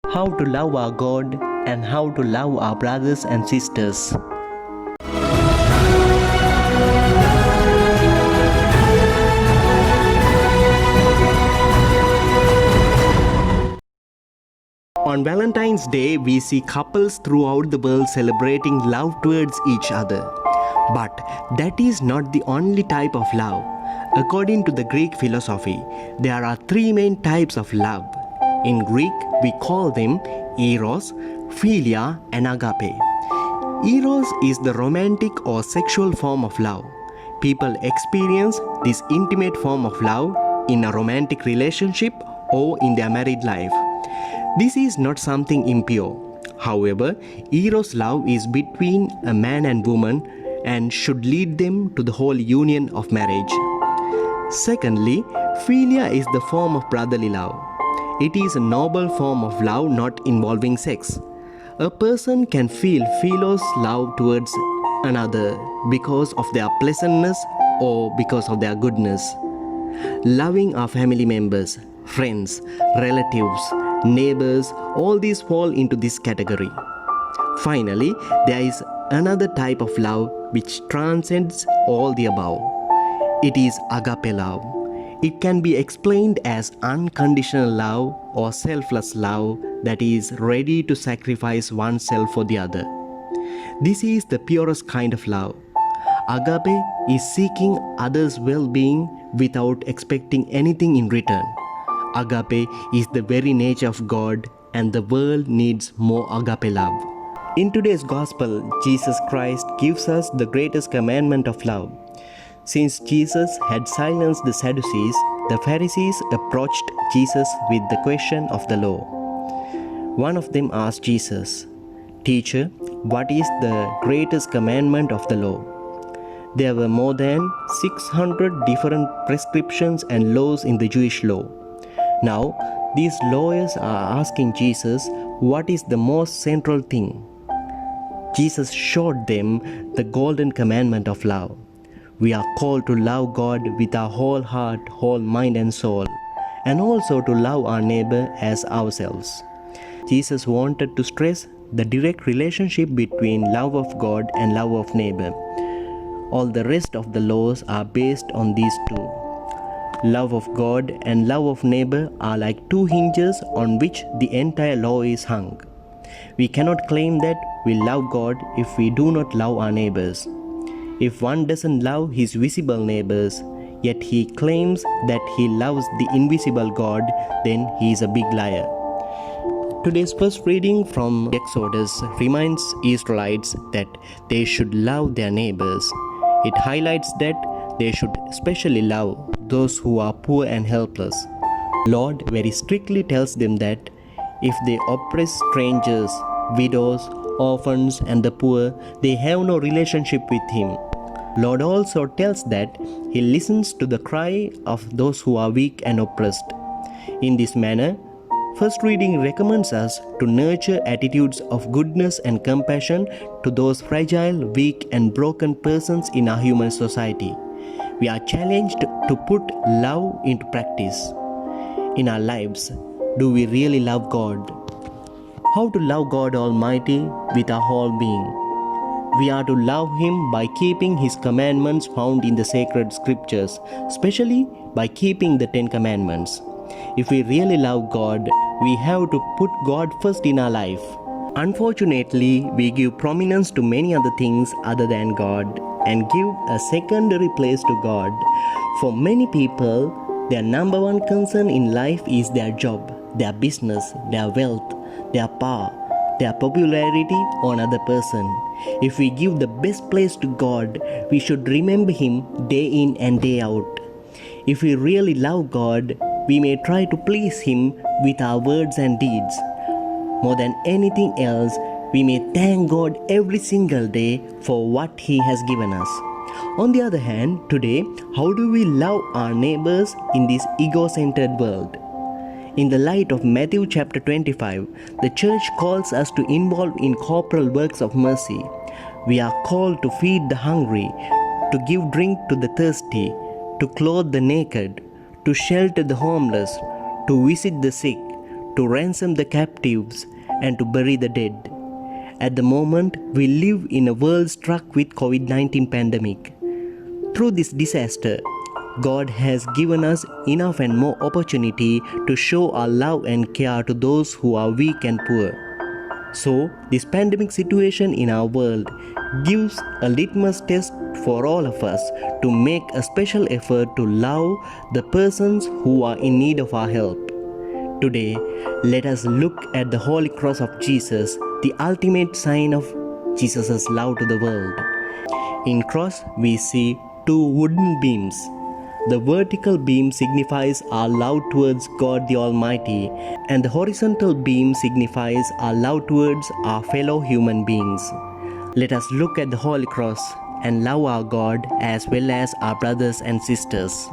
how to love our God and how to love our brothers and sisters. On Valentine's Day, we see couples throughout the world celebrating love towards each other. But that is not the only type of love. According to the Greek philosophy, there are three main types of love. In Greek, we call them eros, philia, and agape. Eros is the romantic or sexual form of love. People experience this intimate form of love in a romantic relationship or in their married life. This is not something impure. However, Eros love is between a man and woman and should lead them to the whole union of marriage. Secondly, philia is the form of brotherly love. It is a noble form of love not involving sex. A person can feel philos love towards another because of their pleasantness or because of their goodness. Loving our family members, friends, relatives, neighbors, all these fall into this category. Finally, there is another type of love which transcends all the above. It is agape love. It can be explained as unconditional love or selfless love that is ready to sacrifice oneself for the other. This is the purest kind of love. Agape is seeking others' well-being without expecting anything in return. Agape is the very nature of God, and the world needs more agape love. In today's gospel, Jesus Christ gives us the greatest commandment of love. Since Jesus had silenced the Sadducees, the Pharisees approached Jesus with the question of the law. One of them asked Jesus, "Teacher, what is the greatest commandment of the law?" There were more than 600 different prescriptions and laws in the Jewish law. Now, these lawyers are asking Jesus, what is the most central thing? Jesus showed them the golden commandment of love. We are called to love God with our whole heart, whole mind and soul, and also to love our neighbor as ourselves. Jesus wanted to stress the direct relationship between love of God and love of neighbor. All the rest of the laws are based on these two. Love of God and love of neighbor are like two hinges on which the entire law is hung. We cannot claim that we love God if we do not love our neighbors. If one doesn't love his visible neighbors, yet he claims that he loves the invisible God, then he is a big liar. Today's first reading from Exodus reminds Israelites that they should love their neighbors. It highlights that they should especially love those who are poor and helpless. Lord very strictly tells them that if they oppress strangers, widows, orphans and the poor, they have no relationship with Him. Lord also tells that He listens to the cry of those who are weak and oppressed. In this manner, first reading recommends us to nurture attitudes of goodness and compassion to those fragile, weak and broken persons in our human society. We are challenged to put love into practice. In our lives, do we really love God? How to love God Almighty with our whole being? We are to love Him by keeping His commandments found in the sacred scriptures, especially by keeping the 10 commandments. If we really love God, we have to put God first in our life. Unfortunately, we give prominence to many other things other than God and give a secondary place to God. For many people, their number one concern in life is their job, their business, their wealth, their power, their popularity on another person. If we give the best place to God, we should remember Him day in and day out. If we really love God, we may try to please Him with our words and deeds. More than anything else, we may thank God every single day for what He has given us. On the other hand, today, how do we love our neighbors in this ego-centered world? In the light of Matthew chapter 25, the church calls us to involve in corporal works of mercy. We are called to feed the hungry, to give drink to the thirsty, to clothe the naked, to shelter the homeless, to visit the sick, to ransom the captives, and to bury the dead. At the moment, we live in a world struck with COVID-19 pandemic. Through this disaster, God has given us enough and more opportunity to show our love and care to those who are weak and poor. So, this pandemic situation in our world gives a litmus test for all of us to make a special effort to love the persons who are in need of our help. Today, let us look at the Holy Cross of Jesus, the ultimate sign of Jesus' love to the world. In cross, we see two wooden beams. The vertical beam signifies our love towards God the Almighty, and the horizontal beam signifies our love towards our fellow human beings. Let us look at the Holy Cross and love our God as well as our brothers and sisters.